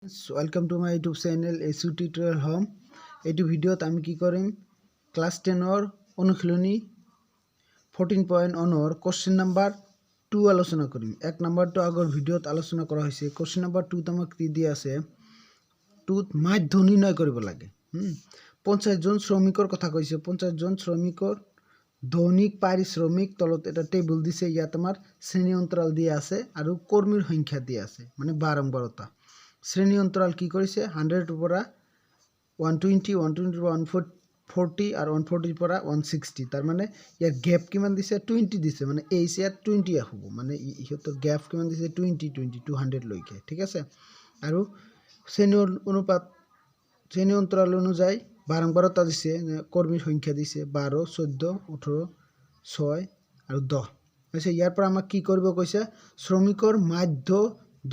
friends, welcome to my YouTube channel SU Tutorial Home. এইটো ভিডিওত আমি কি কৰিম ক্লাস 10 ৰ অনুশীলনী 14.1 ৰ কোশ্চেন নাম্বাৰ 2 আলোচনা কৰিম। এক নাম্বাৰটো আগৰ ভিডিওত আলোচনা কৰা হৈছে। কোশ্চেন নাম্বাৰ 2 তোমাক কি দি আছে 2ত মাধ্য নিৰ্ণয় কৰিব লাগে। 50 জন শ্ৰমিকৰ কথা কৈছে। 50 জন শ্ৰমিকৰ দৈনিক পাৰিশ্ৰমিক তলত এটা টেবুল দিছে। ইয়াত আমাৰ শ্ৰেণী অন্তৰাল দিয়া আছে আৰু কৰ্মীৰ সংখ্যা দিয়া আছে, মানে বাৰম্বাৰতা। শ্ৰেণী অন্তৰাল কি কৰিছে 100 পৰা 120 120 পৰা 140 আৰু 140 পৰা 160। তাৰ মানে ইয়াৰ গ্যাপ কিমান দিছে 20 দিছে, মানে এইচ ইয়াত 20 হ'ব, মানে ইহঁতৰ গ্যাপ কিমান দিছে 20 200 লৈকে। ঠিক আছে। আৰু শ্ৰেণী অনুপাত শ্ৰেণী অন্তৰাল অনুযায়ী বাৰম্বাৰতা দিছে, কৰ্মীৰ সংখ্যা দিছে 12 14 18 6 আৰু 10। আছে ইয়াৰ পৰা আমাক কি কৰিব কৈছে শ্ৰমিকৰ মাধ্য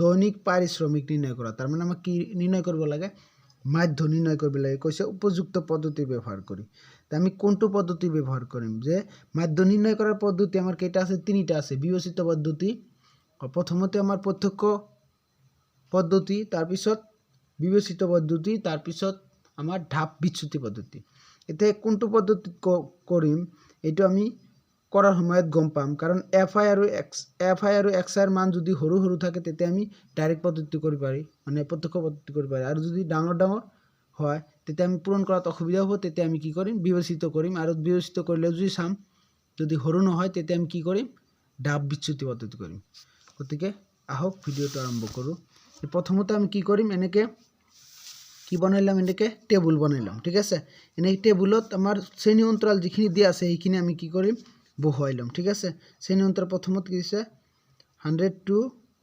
দৈনিক পাৰিশ্ৰমিক নিৰ্ণয় কৰা। তাৰ মানে আমাক কি নিৰ্ণয় কৰিব লাগে মাধ্য নিৰ্ণয় কৰিব লাগে কৈছে উপযুক্ত পদ্ধতি ব্যৱহাৰ কৰি। আমি কোনটো পদ্ধতি ব্যৱহাৰ কৰিম যে মাধ্য নিৰ্ণয় কৰাৰ পদ্ধতি আমাৰ কেইটা আছে তিনিটা আছে। বিবেচিত পদ্ধতি, প্ৰথমতে আমাৰ প্ৰত্যক্ষ পদ্ধতি, তাৰ পিছত বিবেচিত পদ্ধতি, তাৰ পিছত আমাৰ ঢাপ বিচ্যুতি পদ্ধতি। এতিয়া কোনটো পদ্ধতিত কৰিম এইটো আমি কৰাৰ সময়ত গম পাম, কাৰণ এফ আই আৰু এক্স আইৰ মান যদি সৰু সৰু থাকে তেতিয়া আমি ডাইৰেক্ট পদ্ধতি কৰিব পাৰি, মানে প্ৰত্যক্ষ পদ্ধতি কৰিব পাৰি। আৰু যদি ডাঙৰ ডাঙৰ হয় তেতিয়া আমি পূৰণ কৰাত অসুবিধা হ'ব, তেতিয়া আমি কি কৰিম বিবেচিত কৰিম। আৰু বিবেচিত কৰিলে যদি চাম যদি সৰু নহয় তেতিয়া আমি কি কৰিম ঢাপ বিচ্যুতি পদ্ধতি কৰিম। গতিকে আহক ভিডিওটো আৰম্ভ কৰোঁ। প্ৰথমতে আমি কি কৰিম এনেকৈ কি বনাইলাম, এনেকৈ টেবুল বনাইলাম। ঠিক আছে। এনেকৈ টেবুলত আমাৰ শ্ৰেণী অন্তৰাল যিখিনি দিয়া আছে সেইখিনি আমি কি কৰিম বহুৱাই ল'ম। ঠিক আছে। শ্ৰেণী অন্তৰাল প্ৰথমত কি দিছে 100 to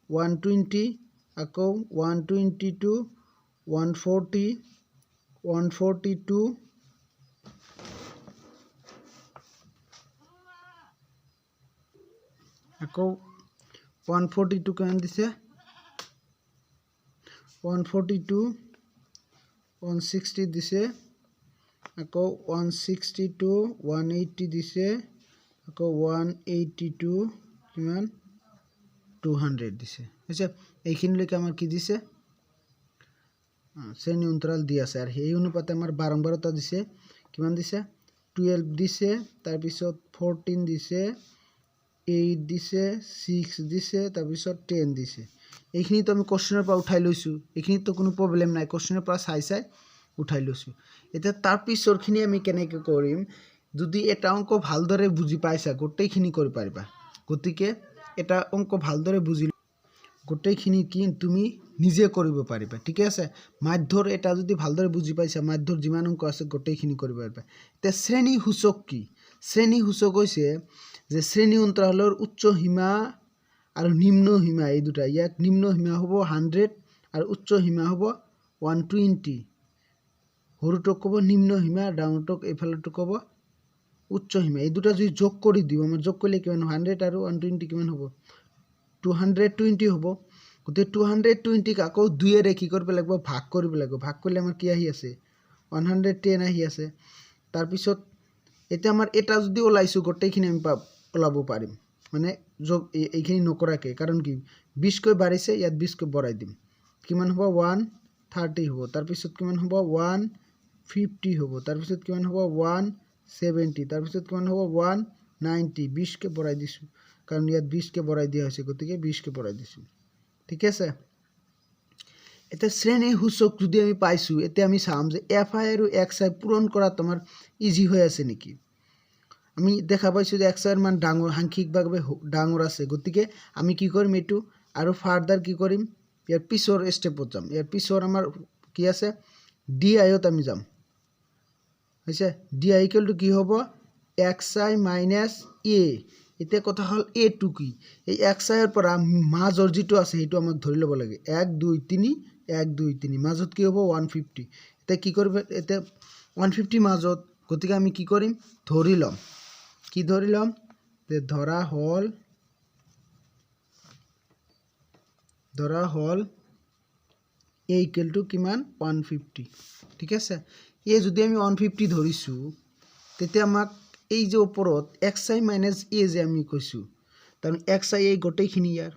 120, আকৌ 120 to 140 142 আকৌ 142 কিমান দিছে 142 160 দিছে, আকৌ 160 to 180 দিছে, আকৌ 182 কিমান 200 দিছে। হৈছে এইখিনিলৈকে আমাৰ কি দিছে শ্ৰেণী অন্তৰাল দি আছে। আৰু সেই অনুপাতে আমাৰ বাৰম্বাৰতা দিছে কিমান দিছে 12 দিছে, তাৰপিছত 14 দিছে, 8 দিছে, 6 দিছে, তাৰপিছত 10 দিছে। এইখিনিতো আমি কোশ্চেনৰ পৰা উঠাই লৈছোঁ, এইখিনিতো কোনো প্ৰব্লেম নাই, কোশ্চেনৰ পৰা চাই উঠাই লৈছোঁ। এতিয়া তাৰ পিছৰখিনি আমি কেনেকৈ কৰিম যদি এটা অংক ভালদৰে বুজি পাইছা গোটেইখিনি কৰিব পাৰিবা। গতিকে এটা অংক ভালদৰে বুজি গোটেইখিনি কি তুমি নিজে কৰিব পাৰিবা। ঠিক আছে। মাধ্যৰ এটা যদি ভালদৰে বুজি পাইছা মাধ্যৰ যিমান অংক আছে গোটেইখিনি কৰিব পাৰিবা। এতিয়া শ্ৰেণী সূচক কি শ্ৰেণী সূচক হৈছে যে শ্ৰেণী অন্তৰালৰ উচ্চ সীমা আৰু নিম্ন সীমা এই দুটা। ইয়াত নিম্ন সীমা হ'ব 100 আৰু উচ্চ সীমা হ'ব 120। সৰুটোক ক'ব নিম্ন সীমা, ডাঙৰটোক এইফালটোক ক'ব উচ্চ সীমা। এই দুটা যদি যোগ কৰি দিওঁ আমাৰ যোগ কৰিলে কিমান 100 আৰু 120 কিমান হ'ব 220 হ'ব। গতিকে 220ক আকৌ 2ৰে কি কৰিব লাগিব ভাগ কৰিব লাগিব। ভাগ কৰিলে আমাৰ কি আহি আছে 110 আহি আছে। তাৰপিছত এতিয়া আমাৰ এটা যদি ওলাইছোঁ গোটেইখিনি আমি ওলাব পাৰিম, মানে যোগ এইখিনি নকৰাকৈ। কাৰণ কি 20কৈ বাঢ়িছে ইয়াত 20কৈ বঢ়াই দিম, কিমান হ'ব 130 হ'ব। তাৰপিছত কিমান হ'ব 150 হ'ব। তাৰপিছত কিমান হ'ব 170, তাৰপিছত কিমান হ'ব 190। 20কৈ বঢ়াই দিছোঁ কাৰণ ইয়াত 20কৈ বঢ়াই দিয়া হৈছে, গতিকে 20কৈ বঢ়াই দিছোঁ। ঠিক আছে। এতিয়া শ্ৰেণী সূচক যদি আমি পাইছোঁ, এতিয়া আমি চাম যে এফ আই আৰু এক্স আই পূৰণ কৰাত আমাৰ ইজি হৈ আছে নেকি। আমি দেখা পাইছোঁ যে এক্স আইৰ মান ডাঙৰ সাংখ্যিকভাৱে ডাঙৰ আছে। গতিকে আমি কি কৰিম এইটো আৰু ফাৰ্দাৰ কি কৰিম ইয়াৰ পিছৰ ষ্টেপত যাম। ইয়াৰ পিছৰ আমাৰ কি আছে ডি আইত আমি যাম। হৈছে ডি আই ইকুৱেল টু কি হ'ব এক্স আই মাইনাছ এ। এতিয়া কথা হ'ল এটো কি এই এক্স আইৰ পৰা মাজৰ যিটো আছে সেইটো আমাক ধৰি ল'ব লাগে 1 2 3 1 2 3। মাজত কি হ'ব 150। এতিয়া কি কৰিব এতিয়া 150 মাজত, গতিকে আমি কি কৰিম ধৰি ল'ম। কি ধৰি ল'ম যে ধৰা হ'ল এ ইকুৱেল টু কিমান 150। ঠিক আছে। এই যদি আমি 150 ধৰিছোঁ তেতিয়া আমাক এই যে ওপৰত এক্স আই মাইনাছ এ যে আমি কৈছোঁ, তাৰমানে এক্স আই এই গোটেইখিনি ইয়াৰ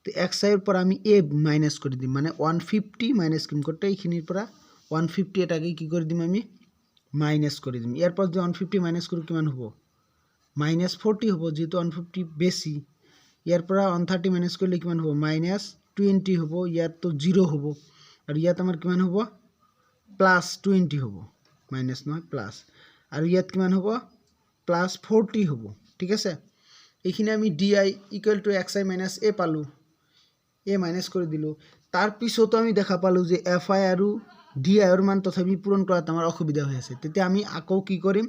তো xi এৰ পৰা আমি a মাইনাস কৰি দিম মানে 150 মাইনাস কৰিম গোটেই এইখিনিৰ পৰা 150 এটাকে কি কৰি দিম আমি মাইনাস কৰি দিম ইয়াৰ পৰা যদি 150 মাইনাস কৰো কিমান হ'ব -40 হ'ব যেটো 150 বেছি ইয়াৰ পৰা 130 মাইনাস কৰিলে কিমান হ'ব -20 হ'ব ইয়াত তো 0 হ'ব আৰু ইয়াত আমাৰ কিমান হ'ব +20 হ'ব মাইনাস নহয় প্লাস আৰু ইয়াত কিমান হ'ব +40 হ'ব ঠিক আছে এইখিনি আমি di = xi - a পালো a মাইনাস কৰি দিলো তাৰ পিছতো আমি দেখা পালো যে fi আৰু di ৰ মান তথাপি পূৰণ কৰাত আমাৰ অসুবিধা হৈ আছে তেতিয়া আমি আকৌ কি কৰিম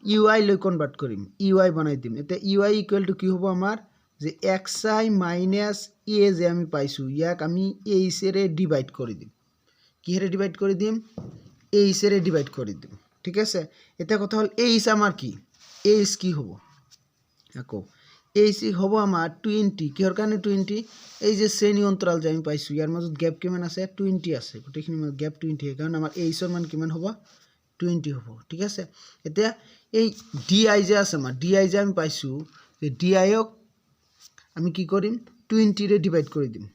ui লৈ কনভাৰ্ট কৰিম ui বনাই দিম এতিয়া ui = কি হ'ব আমাৰ যে xi - a যে আমি পাইছো ইয়াক আমি h এৰে ডিভাইড কৰি দিম কিহেৰে ডিভাইড কৰি দিম h এৰে ডিভাইড কৰি দিম ঠিক আছে এটা কথা হল h আমাৰ কি h কি হ'ব আকৌ h হ'ব আমাৰ 20 কিহৰ কাৰণে 20 এই যে শ্ৰেণী অন্তৰাল যে আমি পাইছো ইয়াৰ মাজত গ্যাপ কিমান আছে 20 আছে গোটেইখিনি মাজত গ্যাপ 20 কাৰণ আমাৰ h ৰ মান কিমান হ'ব 20 হ'ব ঠিক আছে এতিয়া এই di যে আছে আমাৰ di যে আমি পাইছো যে di ক আমি কি কৰিম 20 ৰে ডিভাইড কৰি দিম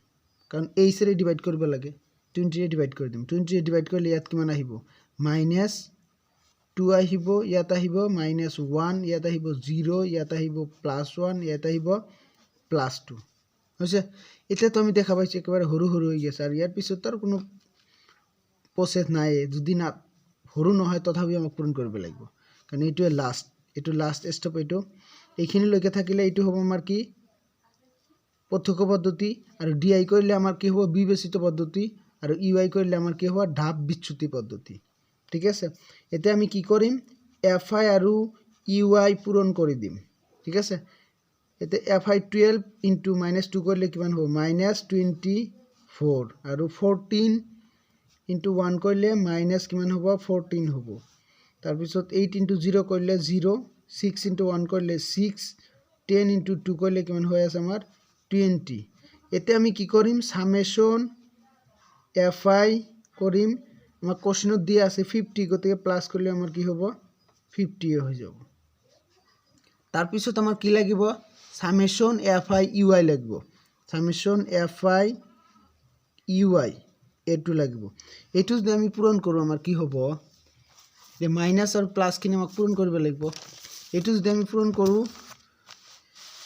কাৰণ h ৰে ডিভাইড কৰিব লাগে 20 ৰে ডিভাইড কৰি দিম 20 ৰে ডিভাইড কৰিলে ইয়াত কিমান আহিব -2 আহিব ইয়াত আহিব -1 ইয়াত আহিব 0 ইয়াত আহিব +1 ইয়াত আহিব +2 হৈছে এতিয়া তুমি দেখা পাইছে একেবাৰে হৰু হৰু হৈ গৈছে আৰু ইয়াৰ পিছত তাৰ কোনো প্ৰসেস নাই যদি না হৰু নহয় তথাপি আমাক পূৰণ কৰিব লাগিব কাৰণ এইটো লাষ্ট স্টেপ এইখিনি লৈকে থাকিলে এইটো হ'ব আমাৰ কি প্ৰত্যক্ষ পদ্ধতি আৰু di কৰিলে আমাৰ কি হ'ব বিবেচিত পদ্ধতি আৰু ui কৰিলে আমাৰ কি হ'ব ঢাপ বিচ্যুতি পদ্ধতি ঠিক আছে এতিয়া আমি কি কৰিম fi আৰু ui পূৰণ কৰি দিম ঠিক আছে এতিয়া fi 12 * -2 কৰিলে কিমান হ'ব -24 আৰু 14 * 1 কৰিলে মাইনাস কিমান হ'ব 14 হ'ব তাৰ পিছত 8 * 0 কৰিলে 0 6 * 1 কৰিলে 6 10 * 2 কৰিলে কিমান হৈ আছে আমাৰ 20 এতিয়া আমি কি কৰিম সামেশন fi কৰিম আমাৰ কোশ্চেনত দিয়া আছে 50 গতিকে প্লাস কৰিলে আমাৰ কি হ'ব 50 হৈ যাব তাৰ পিছত আমাৰ কি লাগিব সামেশন fi ui লাগিব সামেশন fi ui এটো লাগিব এটো যদি আমি পূৰণ কৰো আমাৰ কি হ'ব যে মাইনাস আৰু প্লাস কিনে আমাক পূৰণ কৰিব লাগিব এটো যদি আমি পূৰণ কৰো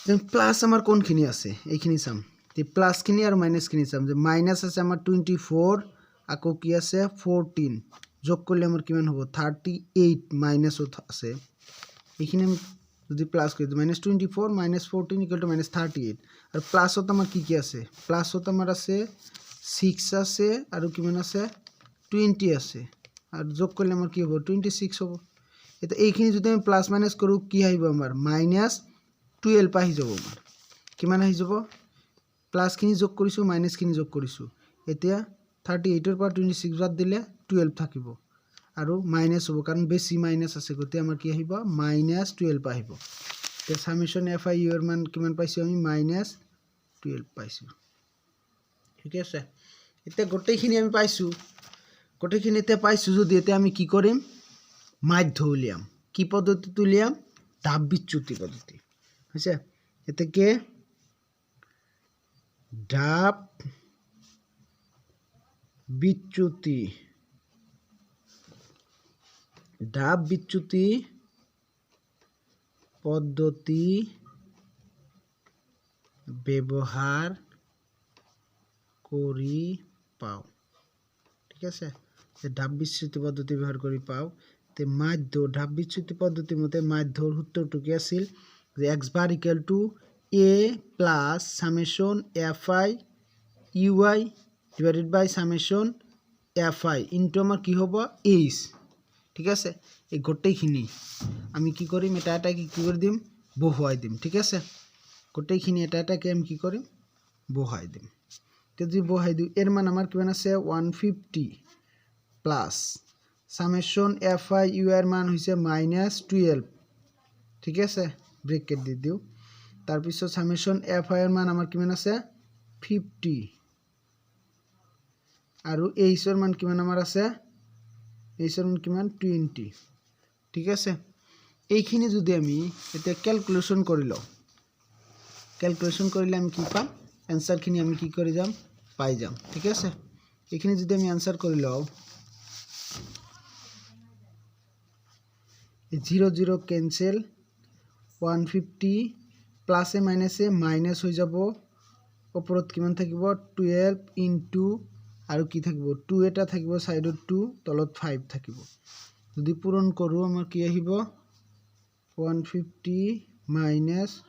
দেন প্লাস আমাৰ কোনখিনি আছে এইখিনি চাম তে প্লাস খিনি আৰু মাইনাস খিনি চাম যে মাইনাস আছে আমাৰ 24 আকৌ কি আছে 14 যোগ কৰিলে আমাৰ কিমান হ'ব 38 মাইনাস আছে এইখিনি যদি প্লাস কৰি দিও -24 -14 = -38 আৰু প্লাসত আমাৰ কি কি আছে প্লাসত আমাৰ আছে 6 আছে আৰু কিমান আছে 20 আছে আৰু যোগ কৰিলে আমাৰ কি হ'ব 26 হ'ব এটা এইখিনি যদি আমি প্লাস মাইনাস কৰো কি আহিব আমাৰ -12 আহি যাব আমাৰ কিমান আহি যাব প্লাস খিনি যোগ কৰিছো মাইনাস খিনি যোগ কৰিছো এতিয়া 38 ৰ পৰা 26 বাদ দিলে 12 থাকিব আৰু মাইনাস হ'ব কাৰণ বেছি মাইনাস আছে গতে আমাৰ কি আহিব -12 আহিব তে সামেশন fi ৰ মান কিমান পাইছো আমি -12 পাইছো ঠিক আছে এতিয়া গোটেইখিনি আমি পাইছো গোটেইখিনিতে পাইছো যদি এতিয়া আমি কি কৰিম মাধ্য উলিয়াম কি পদ্ধতি উলিয়াম ঢাপ বিচ্যুতি পদ্ধতি হৈছে এতে কে ঢাপ বিচ্যুতি পদ্ধতি ব্যবহার করি পাও ঠিক আছে ঢাপ বিচ্যুতি পদ্ধতি ব্যবহার করি পাও তে মাধ্য ঢাপ বিচ্যুতি পদ্ধতির মতে মাধ্যর সূত্রটো কি আছিল যে x bar = a plus summation fi ui divided by summation fi into আমার কি হবে h ঠিক আছে এই গোটেইখিনি আমি কি কৰিম এটা এটা কি কৰি দিম বহুৱাই দিম ঠিক আছে গোটেইখিনি এটা এটাকে আমি কি কৰিম বহুৱাই দিম তে যদি বহুৱাই দিও এৰ মান আমাৰ কিমান আছে 150 প্লাস সামেশন fi ui এর মান হৈছে -12 ঠিক আছে ব্র্যাকেট দি দিও তার পিছত সামেশন fi এর মান আমার কিমান আছে 50 আৰু h এৰ মান কিমান আমাৰ আছে h এর মান কিমান 20 ঠিক আছে এইখিনি যদি আমি এটা ক্যালকুলেশন কৰি লও ক্যালকুলেশন কৰিলে আমি কি পাম এনসারখিনি আমি কি করে যাম পাই যাম ঠিক আছে এখানে যদি আমি আনসার করে লও 0 0 ক্যান্সেল 150 প্লাসে মাইনাসে মাইনাস হয়ে যাব উপরত কিমান থাকিব 12 ইনটু আৰু কি থাকিব 2 এটা থাকিব সাইডত 2 তলত 5 থাকিব যদি পূরণ কৰো আমাৰ কি আহিব 150 minus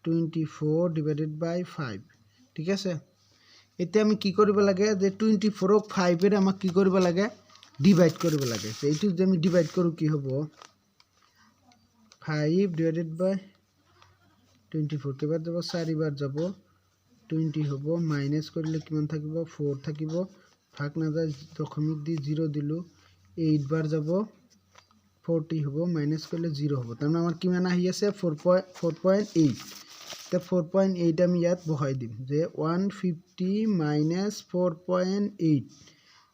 24 divided by 5 ঠিক আছে এতিয়া আমি কি কৰিব লাগে যে 24 ক 5 এৰ আমাক কি কৰিব লাগে ডিভাইড কৰিব লাগে এইটো যদি আমি ডিভাইড কৰো কি হ'ব 5 divided by 24 কেবাৰ যাব 4 বাৰ যাব 20 হ'ব মাইনাস কৰিলে কিমান থাকিব 4 থাকিব ভাগ না যায় দশমিক দি 0 দিলু 8 বাৰ যাব 40 হ'ব মাইনাস কৰিলে 0 হ'ব তাৰমানে আমাৰ কিমান আহি আছে 4.8 তে 4.8 আমি ইয়াত বহাই দিম যে 150 minus 4.8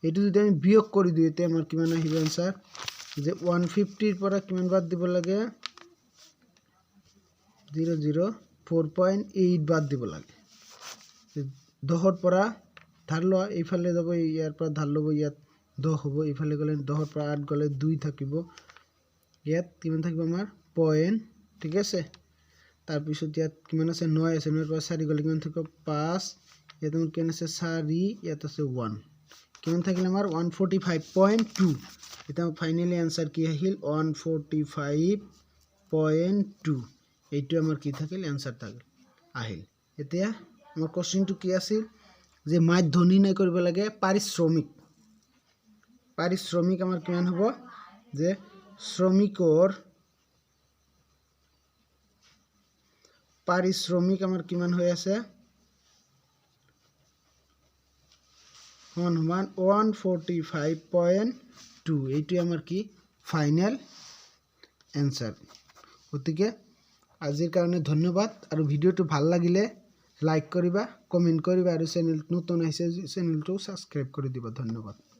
এটো যদি আমি বিয়োগ কৰি দিও তে আমাৰ কিমান আহিব आंसर যে 150 ৰ পৰা কিমান বাদ দিব লাগে 0 0 4.8 বাদ দিব লাগে 10 ৰ পৰা ধাৰলো এইফালে যাব ইয়াৰ পৰা ধাৰলো ইয়াত 10 হ'ব এইফালে গলে 10 ৰ পৰা 8 গলে 2 থাকিব ইয়াত কিমান থাকিব আমাৰ পয়েন্ট ঠিক আছে তাৰ পিছত ইয়াত কিমান আছে 9 আছে 9 ৰ পৰা 4 গলে কিমান থাকিব 5 ইয়াত আমাৰ কিমান আছে 4 ইয়াত আছে 1 কিমান থাকিল আমাৰ 145.2 এটা ফাইনালি आंसर কি আহিল 145.2 এইটো আমাৰ কি থাকিল आंसर থাকিল আহিল এতিয়া আমাৰ কোশ্চেনটো কি আছিল যে মাধ্যম নিৰ্ণয় কৰিব লাগে পাৰিশ্ৰমিক আমাৰ কিমান হ'ব যে শ্ৰমিকৰ পাৰিশ্ৰমিক আমাৰ কিমান হৈ আছে 145.2 এইটো আমাৰ কি ফাইনাল आंसर গতিকে আজিৰ কাৰণে ধন্যবাদ আৰু ভিডিওটো ভাল লাগিলে লাইক কৰিবা কমেন্ট কৰিবা আৰু চেনেল নতুন আহিছে চেনেলটো সাবস্ক্ৰাইব কৰি দিবা ধন্যবাদ